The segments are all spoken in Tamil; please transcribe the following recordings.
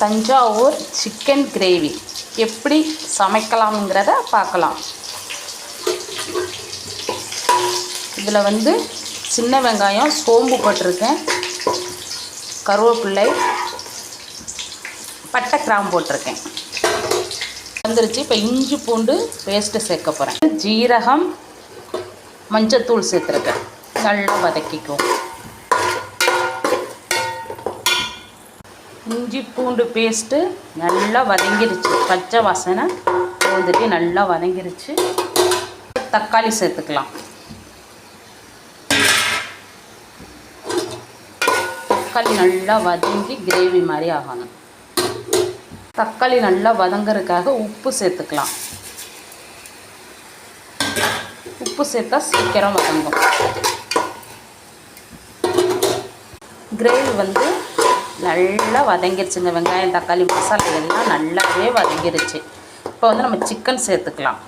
தஞ்சாவூர் சிக்கன் கிரேவி எப்படி சமைக்கலாம்ங்கிறத பார்க்கலாம். இதில் வந்து சின்ன வெங்காயம், சோம்பு போட்டிருக்கேன், கருவேப்பிள்ளை, பட்டை, கிராம்பு போட்டிருக்கேன். வந்துருச்சு. இப்போ இஞ்சி பூண்டு பேஸ்ட்டு சேர்க்க போகிறேன். ஜீரகம், மஞ்சத்தூள் சேர்த்துருக்கேன். நல்லா வதக்கிக்குவோம். இஞ்சி பூண்டு பேஸ்ட்டு நல்லா வதங்கிருச்சு. பச்சை வாசனை வந்துட்டு நல்லா வதங்கிருச்சு. தக்காளி சேர்த்துக்கலாம். தக்காளி நல்லா வதங்கி கிரேவி மாதிரி ஆகணும். தக்காளி நல்லா வதங்கிறதுக்காக உப்பு சேர்த்துக்கலாம். உப்பு சேர்த்தா சீக்கிரம் வதங்கும். கிரேவி வந்து நல்லா வதங்கிருச்சுங்க. வெங்காயம், தக்காளி, மசாலா எல்லாம் நல்லாவே வதங்கிருச்சு. இப்போ வந்து நம்ம சிக்கன் சேர்த்துக்கலாம்.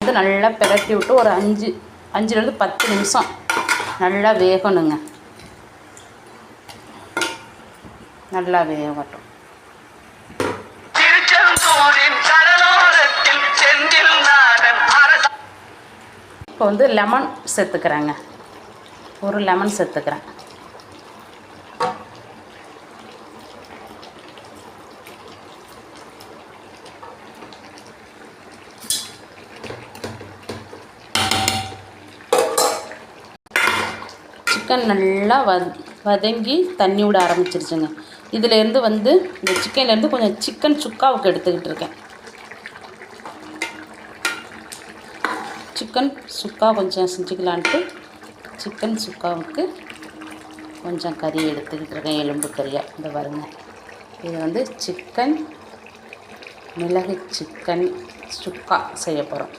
வந்து நல்லா பிரட்டி விட்டு ஒரு 5 to 10 நிமிஷம் நல்லா வேகணுங்க. நல்லா வேகட்டும். இப்போ வந்து லெமன் சேர்த்துக்கிறேங்க. ஒரு லெமன் சேர்த்துக்கிறேன். சிக்கன் நல்லா வதங்கி தண்ணி விட ஆரம்பிச்சிருச்சுங்க. இதிலேருந்து வந்து இந்த சிக்கன்லேருந்து கொஞ்சம் சிக்கன் சுக்காவுக்கு எடுத்துக்கிட்டு இருக்கேன். சிக்கன் சுக்கா கொஞ்சம் செஞ்சுக்கலான்ட்டு சிக்கன் சுக்காவுக்கு கொஞ்சம் கறி எடுத்துக்கிட்டு இருக்கேன். எலும்பு கறியாக இந்த பாருங்க. இது வந்து சிக்கன் மிளகு சிக்கன் சுக்கா செய்ய போகிறோம்.